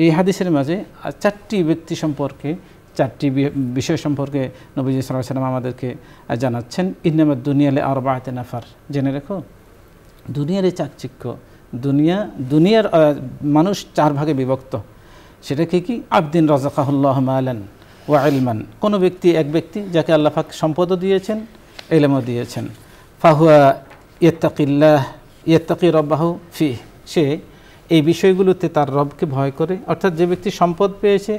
এই হাদিসের মাঝে চারটি ব্যক্তি সম্পর্কে, চারটি বিষয় সম্পর্কে নবীজি সাল্লাল্লাহু আলাইহি ওয়াসাল্লাম আমাদেরকে জানাচ্ছেন। ইন্নামাদ দুনিয়া লি আরবাআতি নাফার, জেনে রেখো দুনিয়ার এই চাকচিক্য, দুনিয়ার মানুষ চার ভাগে বিভক্ত। সেটা কি? আবদিন রাযাকাহুল্লাহু মালান ওয়া ইলমান, কোনো ব্যক্তি, এক ব্যক্তি যাকে আল্লাহ পাক সম্পদও দিয়েছেন, ইলমও দিয়েছেন, ফাহুয়া ইয়াত্তাকি রাব্বাহু ফিহ, সে এই বিষয়গুলোতে তার রবকে ভয় করে, অর্থাৎ যে ব্যক্তি সম্পদ পেয়েছে,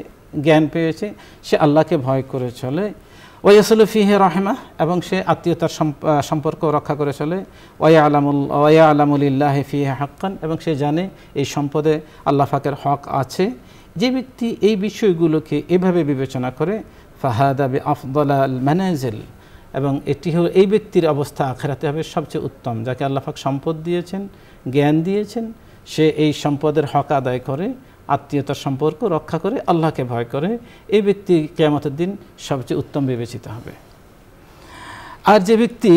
জ্ঞান পেয়েছে, সে আল্লাহকে ভয় করে চলে। ওয়াইয়াসুলু ফিহি রাহমা, এবং সে আত্মীয়তার সম্পর্ক রক্ষা করে চলে। ওয়াইয়ালামুলিল্লাহি ফিহি হাক্কান, এবং সে জানে এই সম্পদে আল্লাহ পাকের হক আছে। যে ব্যক্তি এই বিষয়গুলোকে এভাবে বিবেচনা করে, ফাহাদা বিআফদাল মানাজিল, এবং এটি হলো এই ব্যক্তির অবস্থা আখিরাতে হবে সবচেয়ে উত্তম। যাকে আল্লাহ পাক সম্পদ দিয়েছেন, জ্ঞান দিয়েছেন, সে এই সম্পদের হক আদায় করে, আত্মীয়তার সম্পর্ক রক্ষা করে, আল্লাহকে ভয় করে, এই ব্যক্তি কিয়ামতের দিন সবচেয়ে উত্তম বিবেচিত হবে। আর যে ব্যক্তি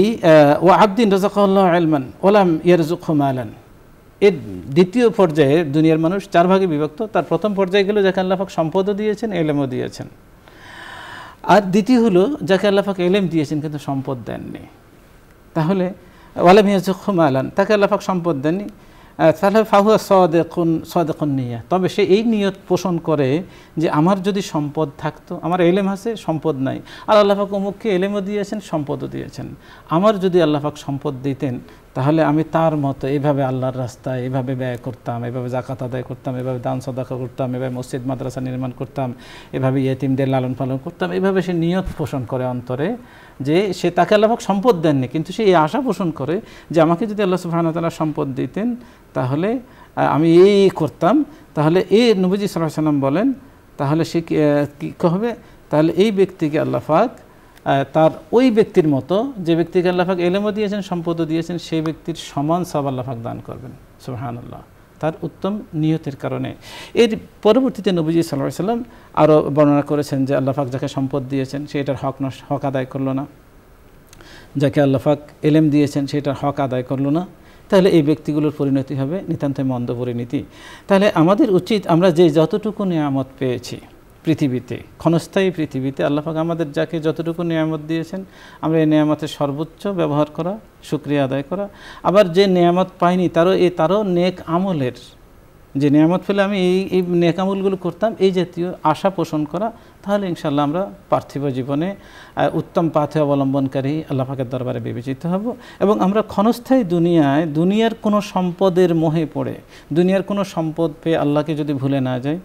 ওয়া আবদিন রাযাকাহুল্লাহু ইলমান ওয়ালাম ইয়ারযুকহু মালান, এর দ্বিতীয় পর্যায়ে দুনিয়ার মানুষ 4 ভাগে বিভক্ত। তার প্রথম পর্যায়ে গেল যাকে আল্লাহ পাক সম্পদও দিয়েছেন, ইলমও দিয়েছেন। আর দ্বিতীয় হলো যাকে আল্লাহ পাক ইলম দিয়েছেন কিন্তু সম্পদ দেননি। তাহলে ওয়ালাম ইয়ারযুকহু মালান, তাকে আল্লাহ পাক সম্পদ দেননি, তাহলে ফাহুয়া সাদিকুন নিয়া, তবে সে এই নিয়ত পোষণ করে যে আমার যদি সম্পদ থাকতো, আমার ইলম আছে, সম্পদ নাই, আর আল্লাহ পাক অমুককে ইলমও দিয়েছেন, সম্পদও দিয়েছেন, আমার যদি আল্লাহ পাক সম্পদ দিতেন তাহলে আমি তার মতো এইভাবে আল্লাহর রাস্তায় এভাবে ব্যয় করতাম, এভাবে যাকাত আদায় করতাম, এভাবে দান সাদাকা করতাম, এভাবে মসজিদ মাদ্রাসা নির্মাণ করতাম, এভাবে ইয়েতিমদের লালন পালন করতাম। এভাবে সে নিয়ত পোষণ করে অন্তরে যে সে, তাকে আল্লাহ পাক সম্পদ দেননি, কিন্তু সে এই আশা পোষণ করে যে আমাকে যদি আল্লাহ সুবহানাহু ওয়া তাআলা সম্পদ দিতেন তাহলে আমি এই করতাম। তাহলে এই নবীজি সাল্লাল্লাহু আলাইহি ওয়াসাল্লাম বলেন তাহলে সে কী হবে, তাহলে এই ব্যক্তিকে আল্লাহ পাক তার ওই ব্যক্তির মতো, যে ব্যক্তিকে আল্লাহ পাক ইলমও দিয়েছেন, সম্পদও দিয়েছেন, সেই ব্যক্তির সমান সওয়াব আল্লাহ পাক দান করবেন, সুবহানাল্লাহ, তার উত্তম নিয়তের কারণে। এর পরবর্তীতে নবীজি সাল্লাল্লাহু আলাইহি ওয়াসাল্লাম আরও বর্ণনা করেছেন যে আল্লাহ পাক যাকে সম্পদ দিয়েছেন সেটার হক আদায় করলো না, যাকে আল্লাহ পাক ইলম দিয়েছেন সেটার হক আদায় করলো না, তাহলে এই ব্যক্তিগুলোর পরিণতি হবে নিতান্তই মন্দ পরিণতি। তাহলে আমাদের উচিত আমরা যে যতটুকু নিয়ামত পেয়েছি পৃথিবীতে, ক্ষণস্থায়ী পৃথিবীতে আল্লাহ পাক আমাদের যাকে যতটুকু নিয়ামত দিয়েছেন আমরা এই নিয়ামতের সর্বোচ্চ ব্যবহার করা, শুকরিয়া আদায় করা। আবার যে নিয়ামত পাইনি তারও নেক আমলের, যে নিয়ামত পেলে আমি এই নেক আমলগুলো করতাম, এই জাতীয় আশা পোষণ করা। তাহলে ইনশাআল্লাহ আমরা পার্থিব জীবনে উত্তম পথে অবলম্বনকারী আল্লাহ পাকের দরবারে বিবেচিত হব। এবং আমরা ক্ষণস্থায়ী দুনিয়ার কোনো সম্পদের মোহে পড়ে, দুনিয়ার কোনো সম্পদ পেয়ে আল্লাহকে যদি ভুলে না যাই,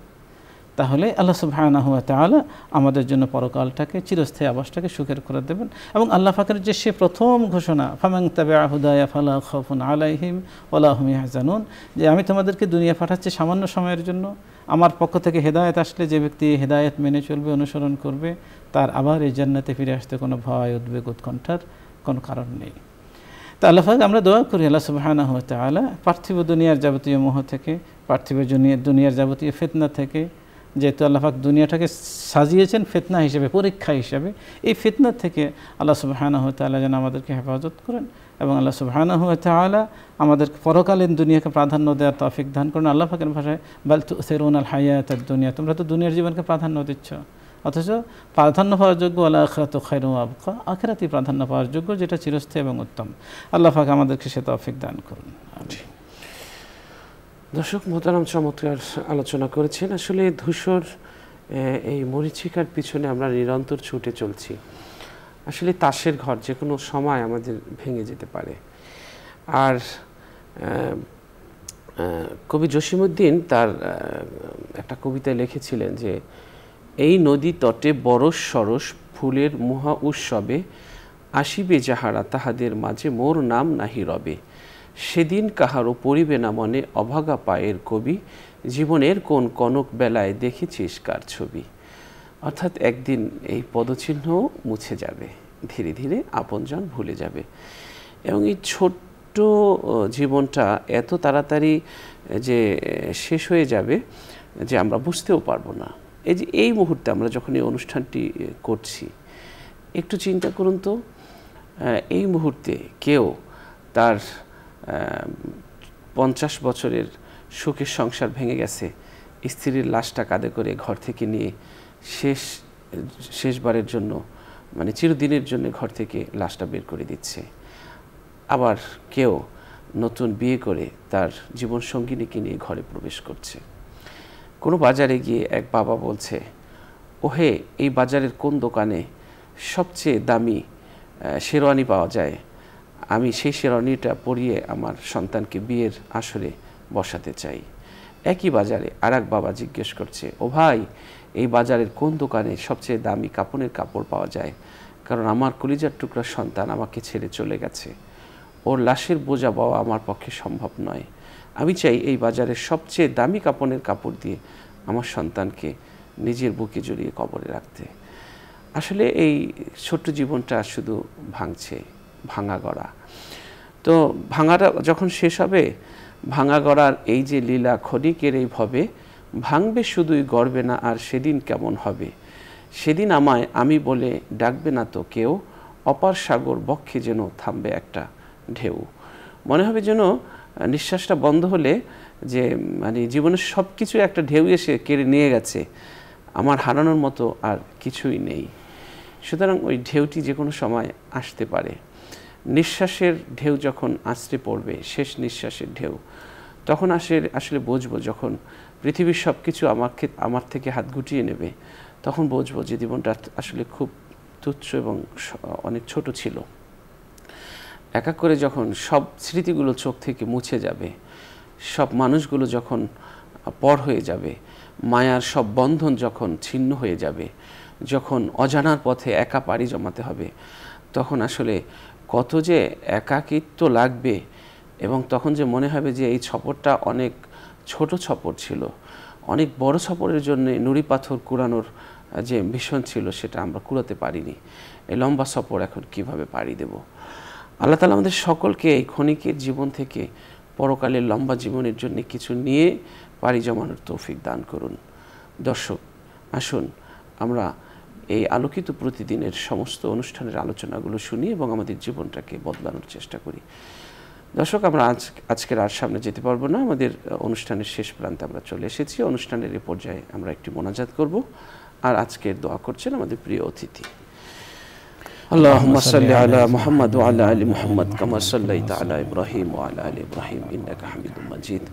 তাহলে আল্লাহ সুবহানাহু ওয়া তাআলা আমাদের জন্য পরকালটাকে, চিরস্থায়ী আবাসটাকে সুখের করে দেবেন। এবং আল্লাহ পাকের যে সে প্রথম ঘোষণা, ফামান তাবিআ হুদায়া ফালা খাউফুন আলাইহিম ওয়ালা হুম ইয়াহজানুন, যে আমি তোমাদেরকে দুনিয়া পাঠাচ্ছি সামান্য সময়ের জন্য, আমার পক্ষ থেকে হেদায়েত আসলে যে ব্যক্তি হেদায়েত মেনে চলবে, অনুসরণ করবে, তার আবার এই জান্নাতে ফিরে আসতে কোনো ভয়, উদ্বেগ, উৎকণ্ঠার কোনো কারণ নেই। তা আল্লাহ পাক আমরা দোয়া করি আল্লাহ সুবহানাহু ওয়া তাআলা পার্থিব দুনিয়ার যাবতীয় মোহ থেকে, পার্থিব দুনিয়ার যাবতীয় ফিতনা থেকে, যেহেতু আল্লাহ পাক দুনিয়াটাকে সাজিয়েছেন ফিতনা হিসেবে, পরীক্ষা হিসেবে, এই ফিতনা থেকে আল্লাহ সুবহানাহু ওয়া তাআলা যেন আমাদেরকে হেফাজত করেন। এবং আল্লাহ সুবহানাহু ওয়া তাআলা আমাদের পরকালীন দুনিয়াকে প্রাধান্য দেওয়ার তৌফিক দান করেন। আল্লাহ পাকের ভাষায় বাল তুসিরুনাল হায়াতাদ দুনিয়া, তোমরা তো দুনিয়ার জীবনকে প্রাধান্য দিচ্ছ, অথচ প্রাধান্য পাওয়ার যোগ্য ওয়াল আখিরাতু খায়রুন ওয়া আবকা, আখিরাতই প্রাধান্য পাওয়ার যোগ্য, যেটা চিরস্থায়ী এবং উত্তম। আল্লাহ পাক আমাদেরকে সে তৌফিক দান করুন। আমিন। দর্শক মোহতারাম, চমৎকার আলোচনা করেছেন। আসলে ধূসর এই মরীচিকার পিছনে আমরা নিরন্তর ছুটে চলছি। আসলে তাসের ঘর যে কোনো সময় আমাদের ভেঙে যেতে পারে। আর কবি জসিমউদ্দিন তার একটা কবিতায় লিখেছিলেন যে, এই নদী তটে বরস সরস ফুলের মহা উৎসবে, আসিবে যাহারা তাহাদের মাঝে মোর নাম নাহি রবে, সেদিন কাহারও পড়িবে না মনে অভাগা পায়ের কবি, জীবনের কোন কনক বেলায় দেখেছিস কার ছবি। অর্থাৎ একদিন এই পদচিহ্ন মুছে যাবে, ধীরে ধীরে আপনজন ভুলে যাবে। এবং এই ছোট্ট জীবনটা এত তাড়াতাড়ি যে শেষ হয়ে যাবে যে আমরা বুঝতেও পারবো না। এই যে এই মুহূর্তে আমরা যখন এই অনুষ্ঠানটি করছি, একটু চিন্তা করুন তো, এই মুহূর্তে কেউ তার 50 বছরের সুখের সংসার ভেঙে গেছে, স্ত্রীর লাশটা কাঁধে করে ঘর থেকে নিয়ে শেষবারের জন্য, মানে চিরদিনের জন্য ঘর থেকে লাশটা বের করে দিচ্ছে। আবার কেউ নতুন বিয়ে করে তার জীবনসঙ্গিনীকে নিয়ে ঘরে প্রবেশ করছে। কোনো বাজারে গিয়ে এক বাবা বলছে, ওহে, এই বাজারের কোন দোকানে সবচেয়ে দামি শেরওয়ানি পাওয়া যায়, আমি সেই শেরওয়ানিটা পরিয়ে আমার সন্তানকে বিয়ের আসরে বসাতে চাই। একই বাজারে আরেক বাবা জিজ্ঞেস করছে, ও ভাই, এই বাজারের কোন দোকানে সবচেয়ে দামি কাপড়ের কাপড় পাওয়া যায়? কারণ আমার কলিজার টুকরা সন্তান আমাকে ছেড়ে চলে গেছে, ওর লাশের বোঝা পাওয়া আমার পক্ষে সম্ভব নয়। আমি চাই এই বাজারের সবচেয়ে দামি কাপড়ের কাপড় দিয়ে আমার সন্তানকে নিজের বুকে জড়িয়ে কবরে রাখতে। আসলে এই ছোট্ট জীবনটা শুধু ভাঙছে, ভাঙা গড়া। তো ভাঙাটা যখন শেষ হবে, ভাঙা গড়ার এই যে লীলা ক্ষণিকের এই ভবে, ভাঙবে শুধুই গড়বে না আর সেদিন কেমন হবে। সেদিন আমায় আমি বলে ডাকবে না তো কেউ, অপার সাগর বক্ষে যেন থামবে একটা ঢেউ। মনে হবে যেন নিঃশ্বাসটা বন্ধ হলে যে মানে জীবনের সব কিছু একটা ঢেউ এসে কেড়ে নিয়ে গেছে, আমার হারানোর মতো আর কিছুই নেই। সুতরাং ওই ঢেউটি যে কোনো সময় আসতে পারে। নিঃশ্বাসের ঢেউ যখন আছড়ে পড়বে, শেষ নিঃশ্বাসের ঢেউ, তখন আসলে বুঝবো, যখন পৃথিবীর সব কিছু আমার থেকে হাত গুটিয়ে নেবে, তখন বুঝবো যে জীবনটা আসলে খুব তুচ্ছ এবং অনেক ছোট ছিল। এক এক করে যখন সব স্মৃতিগুলো চোখ থেকে মুছে যাবে, সব মানুষগুলো যখন পর হয়ে যাবে, মায়ার সব বন্ধন যখন ছিন্ন হয়ে যাবে, যখন অজানার পথে একা পাড়ি জমাতে হবে, তখন আসলে কত যে একাকিত্ব লাগবে, এবং তখন যে মনে হবে যে এই সফরটা অনেক ছোট সফর ছিল, অনেক বড় সফরের জন্য নুড়ি পাথর কুড়ানোর যে মিশন ছিল সেটা আমরা কুড়াতে পারিনি। এই লম্বা সফর এখন কিভাবে পাড়ি দেব? আল্লাহ তাআলা আমাদের সকলকে এই ক্ষণিকের জীবন থেকে পরকালের লম্বা জীবনের জন্য কিছু নিয়ে পাড়ি জমানোর তৌফিক দান করুন। দর্শক, আসুন আমরা এই আলোকিত প্রতিদিনের সমস্ত অনুষ্ঠানের আলোচনাগুলো শুনি এবং আমাদের জীবনটাকে বদলানোর চেষ্টা করি। দর্শক, আমরা আজকের আর সামনে যেতে পারবো না, আমাদের অনুষ্ঠানের শেষ প্রান্তে আমরা চলে এসেছি। অনুষ্ঠানের এই পর্যায়ে আমরা একটি মোনাজাত করব, আর আজকের দোয়া করছেন আমাদের প্রিয় অতিথি। اللهم صل على محمد وعلى آل محمد كما صليت على إبراهيم وعلى آل إبراهيم إنك حميد مجيد.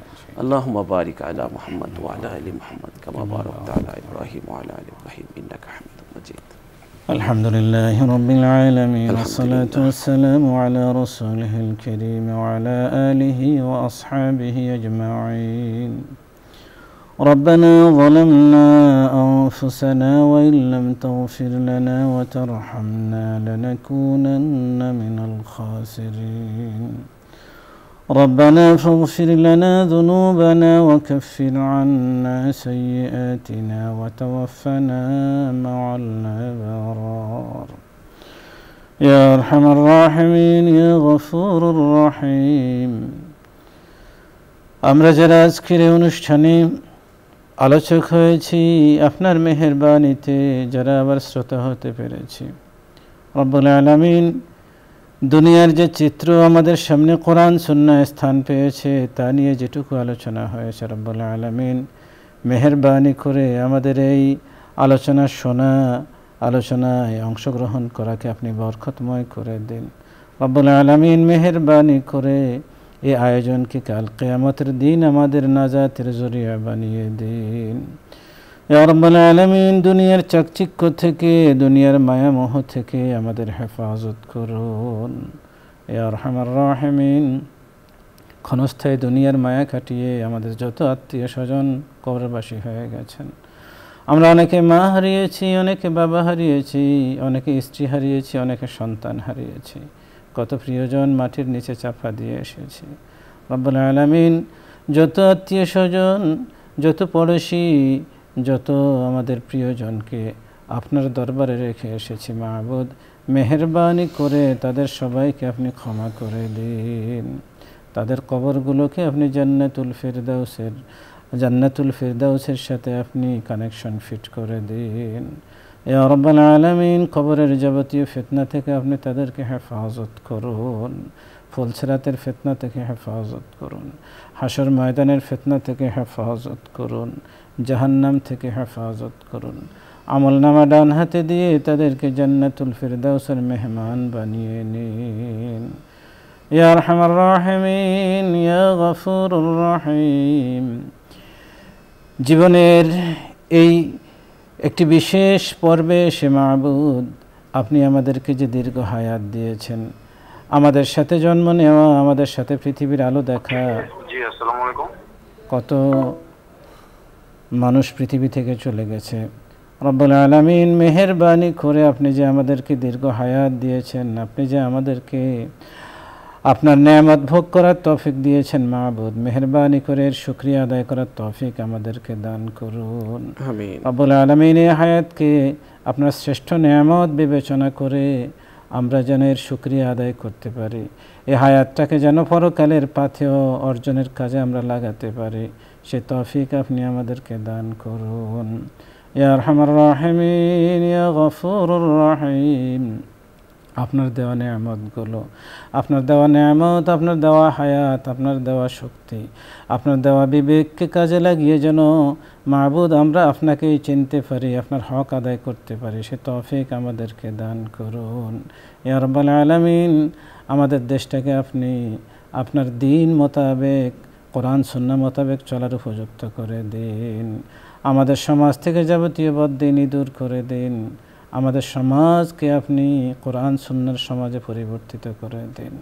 اللهم بارك على محمد وعلى آل محمد كما باركت على إبراهيم وعلى آل إبراهيم إنك حميد مجيد. الحمد لله رب العالمين، والصلاة والسلام على رسوله الكريم وعلى آله وأصحابه أجمعين. ربنا ظلمنا أنفسنا وإن لم تغفر لنا وترحمنا لنكونن من الخاسرين. ربنا فاغفر لنا ذنوبنا وكفر عنا سيئاتنا وتوفنا مع الأبرار. يا أرحم الراحمين يا غفور الرحيم. আমরা যারা আজকের এই অনুষ্ঠানে আলোচক হয়েছি, আপনার মেহেরবানিতে যারা আবার শ্রোতা হতে পেরেছি, রব্বুল আলামিন, দুনিয়ার যে চিত্র আমাদের সামনে কোরআন সুন্নাহ স্থান পেয়েছে তা নিয়ে যেটুকু আলোচনা হয়েছে, রব্বুল আলামিন মেহেরবানি করে আমাদের এই আলোচনা শোনা, আলোচনায় অংশগ্রহণ করাকে আপনি বরকতময় করে দিন। রব্বুল আলামিন মেহেরবানি করে এই আয়োজনকে কাল কিয়ামতের দিন আমাদের নাজাতের জরিয়া বানিয়ে দিন। ইয়া রাব্বাল আলামিন, দুনিয়ার চাকচিক্য থেকে, দুনিয়ার মায়ামোহ থেকে আমাদের হেফাজত করুন। ইয়া আরহামার রাহিমিন, ক্ষণস্থায়ী দুনিয়ার মায়া কাটিয়ে আমাদের যত আত্মীয় স্বজন কবরবাসী হয়ে গেছেন, আমরা অনেকে মা হারিয়েছি, অনেকে বাবা হারিয়েছি, অনেকে স্ত্রী হারিয়েছি, অনেকে সন্তান হারিয়েছি, কত প্রিয়জন মাটির নিচে চাপা দিয়ে এসেছি। রব্বুল আলামিন, যত আত্মীয় স্বজন, যত পড়োশি, যত আমাদের প্রিয়জনকে আপনার দরবারে রেখে এসেছি মাবুদ, মেহেরবানি করে তাদের সবাইকে আপনি ক্ষমা করে দিন। তাদের কবরগুলোকে আপনি জান্নাতুল ফিরদাউসের সাথে আপনি কানেকশন ফিট করে দিন। ইয়া রাব্বাল আলামিন, কবরের যাবতীয় ফিতনা থেকে আপনি তাদেরকে হেফাজত করুন, ফুলসিরাতের ফিতনা থেকে হেফাজত করুন, হাসর ময়দানের ফিতনা থেকে হেফাজত করুন, জাহান্নাম থেকে হেফাজত করুন। আমলনামা ডান হাতে দিয়ে তাদেরকে জান্নাতুল ফিরদাউসের মেহমান বানিয়ে নিন। ইয়া আরহামার রাহিমিন ইয়া গফুরুর রহিম, জীবনের এই একটি বিশেষ পর্বে সে মাবুদ, আপনি আমাদেরকে যে দীর্ঘ হায়াত দিয়েছেন, আমাদের সাথে জন্ম নেওয়া, আমাদের সাথে পৃথিবীর আলো দেখা, জি আসসালামু আলাইকুম, কত মানুষ পৃথিবী থেকে চলে গেছে। রব্বুল আলামিন মেহেরবানি করে আপনি যে আমাদেরকে দীর্ঘ হায়াত দিয়েছেন, আপনি যে আমাদেরকে আপনার নেয়ামত ভোগ করার তৌফিক দিয়েছেন মাবুদ, মেহেরবানি করে এর শুকরিয়া আদায় করার তৌফিক আমাদেরকে দান করুন। আমিন। রব্বুল আলামিন এই হায়াতকে আপনার শ্রেষ্ঠ নেয়ামত বিবেচনা করে আমরা যেন এর শুকরিয়া আদায় করতে পারি, এই হায়াতটাকে যেন পরকালের পাথেয় অর্জনের কাজে আমরা লাগাতে পারি, সে তৌফিক আপনি আমাদেরকে দান করুন। ইয়া আরহামার রাহিমিন, ইয়া গফুরুর রহিম, আপনার দেওয়া নেয়ামতগুলো, আপনার দেওয়া নেয়ামত, আপনার দেওয়া হায়াত, আপনার দেওয়া শক্তি, আপনার দেওয়া বিবেককে কাজে লাগিয়ে যেন মাবুদ আমরা আপনাকেই চিনতে পারি, আপনার হক আদায় করতে পারি, সে তৌফিক আমাদেরকে দান করুন। ইয়া রাব্বাল আলামিন, আমাদের দেশটাকে আপনি আপনার দিন মোতাবেক, কোরআন সুন্নাহ মোতাবেক চলার উপযুক্ত করে দিন। আমাদের সমাজ থেকে যাবতীয় বদ্দিনী দূর করে দিন। আমাদের সমাজকে আপনি কোরআন সুন্নাহর সমাজে পরিবর্তিত করে দিন।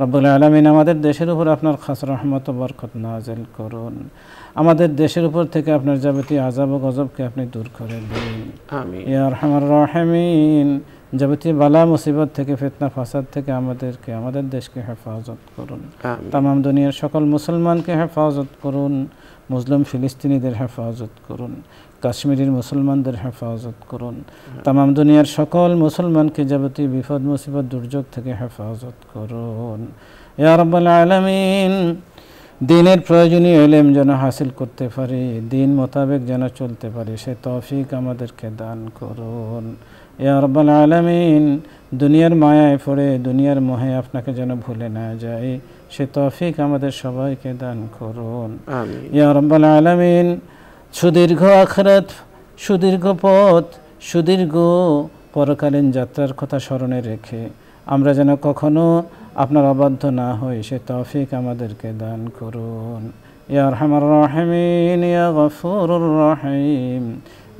রব্বুল আলামিন, আমাদের দেশের উপর আপনার খাস রহমত ও বরকত নাযিল করুন। আমাদের দেশের উপর থেকে আপনার যাবতীয় আযাব ও গজবকে আপনি দূর করে দিন। আমিন। ইয়া আরহামার রাহিমিন, যাবতীয় বালা মুসিবত থেকে, ফিতনা ফাসাদ থেকে আমাদেরকে, আমাদের দেশকে হেফাজত করুন। তামাম দুনিয়ার সকল মুসলমানকে হেফাজত করুন। মুসলিম ফিলিস্তিনিদের হেফাজত করুন, কাশ্মীরের মুসলমানদের হেফাজত করুন। তামাম দুনিয়ার সকল মুসলমানকে যাবতীয় বিপদ মুসিবত দুর্যোগ থেকে হেফাজত করুন। ইয়া রাব্বাল আলামিন, দিনের প্রয়োজনীয় ইলম যেন হাসিল করতে পারি, দিন মোতাবেক যেন চলতে পারি, সে তৌফিক আমাদেরকে দান করুন। ইয়া রাব্বাল আলামিন, দুনিয়ার মায়ায় পড়ে, দুনিয়ার মোহে আপনাকে যেন ভুলে না যাই, সে তৌফিক আমাদের সবাইকে দান করুন। আমিন। ইয়া রাব্বাল আলামিন, সুদীর্ঘ আখিরাত, সুদীর্ঘ পথ, সুদীর্ঘ পরকালীন যাত্রার কথা স্মরণে রেখে আমরা যেন কখনো আপনার অবাধ্য না হই, সে তৌফিক আমাদেরকে দান করুন। ইয়া আরহামার রাহিমিন, ইয়া গফুরুর রহিম,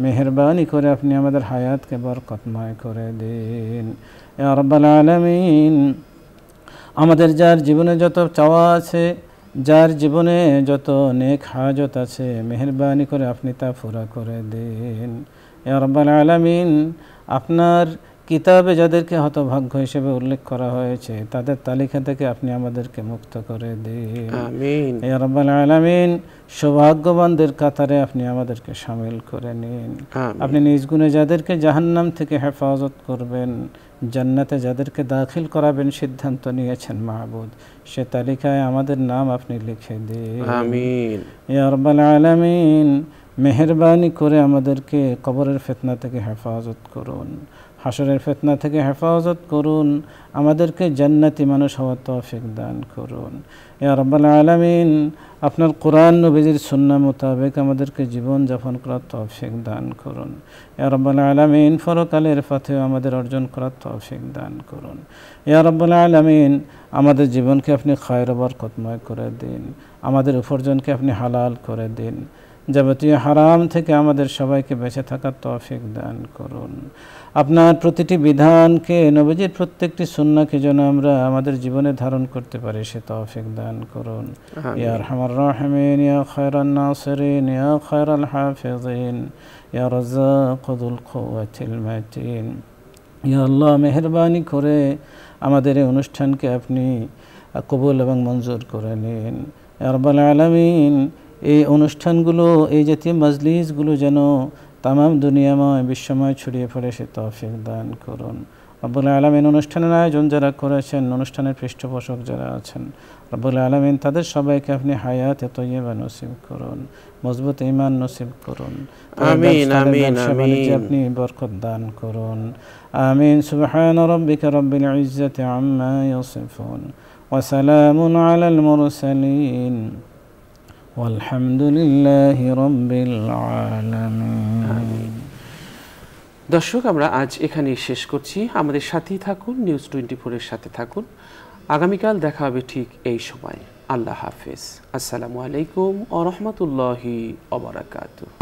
মেহেরবানি করে আপনি আমাদের হায়াতকে বরকতময় করে দিন। ইয়া রাব্বাল আলামিন, আমাদের যার জীবনে যত চাওয়া আছে, যার জীবনে যত নেক হাজত আছে, মেহেরবানি করে আপনি তা পুরা করে দিন। ইয়া রাব্বাল আলামিন, আপনার কিতাবে যাদেরকে হতভাগ্য হিসেবে উল্লেখ করা হয়েছে, তাদের তালিকা থেকে আপনি আমাদেরকে মুক্ত করে দিন। আমিন। ইয়া রাব্বাল আলামিন, সৌভাগ্যবানদের কাতারে আপনি আমাদেরকে শামিল করে নিন। আপনি নিজ গুণে যাদেরকে জাহান্নাম থেকে হেফাজত করবেন, জান্নাতে যাদেরকে দাখিল করাবেন সিদ্ধান্ত নিয়েছেন মাহবুদ, সে তালিকায় আমাদের নাম আপনি লিখে দিন। আমিন। ইয়া রাব্বাল আলামিন, মেহেরবানি করে আমাদেরকে কবরের ফিতনা থেকে হেফাজত করুন, হাসরের ফিতনা থেকে হেফাজত করুন, আমাদেরকে জান্নাতি মানুষ হওয়ার তৌফিক দান করুন। ইয়া রাব্বাল আলামিন, আপনার কোরআন নবীর সুন্নাহ মোতাবেক আমাদেরকে জীবন যাপন করার তৌফিক দান করুন। ইয়া রাব্বাল আলামিন, পরকালের পথে আমাদের অর্জন করার তৌফিক দান করুন। ইয়া রাব্বাল আলামিন, আমাদের জীবনকে আপনি খায়র ও বরকতময় করে দিন, আমাদের উপার্জনকে আপনি হালাল করে দিন, যাবতীয় হারাম থেকে আমাদের সবাইকে বেঁচে থাকার তৌফিক দান করুন। আপনার প্রতিটি বিধানকে, নবীজির প্রত্যেকটি সুন্নাহকে যেন আমরা আমাদের জীবনে ধারণ করতে পারি, সে তৌফিক দান করুন। ইয়া আরহামার রাহিমিন, ইয়া খায়রান নাসিরিন, ইয়া খায়রাল হাফিজিন, ইয়া রাজ্জাক যুল কুওয়াতিল মাতিন। ইয়া আল্লাহ, মেহেরবানি করে আমাদের এই অনুষ্ঠানকে আপনি কবুল এবং মঞ্জুর করে নিন। ইয়া রাব্বাল আলামিন, এই অনুষ্ঠানগুলো, এই জাতীয় মজলিসগুলো যেন তামাম দুনিয়াময়, বিশ্বময় ছড়িয়ে পড়ে, সে তৌফিক দান করুন। রব্বুল আলামিন, অনুষ্ঠানের আয়োজন যারা করেছেন, অনুষ্ঠানের পৃষ্ঠপোষক যারা আছেন, রব্বুল আলামিন তাদের সবাইকে আপনি হায়াতে তয়্যিবা নসিব করুন, মজবুত ঈমান নসিব করুন। আমিন আমিন আমিন। আপনি বরকত দান করুন। আমিন। সুবহান রাব্বিকা রাব্বিল ইজ্জাতি আম্মা ইয়াসিফুন ওয়া সালামুন আলাল মুরসালিন ওয়ালহামদুলিল্লাহি রাব্বিল আলামিন। দর্শক, আমরা আজ এখানেই শেষ করছি। আমাদের সাথেই থাকুন, নিউজ 24-এর সাথে থাকুন। আগামীকাল দেখা হবে ঠিক এই সময়। আল্লাহ হাফেজ। আসসালামু আলাইকুম ওয়া রাহমাতুল্লাহি ওয়া বারাকাতুহু।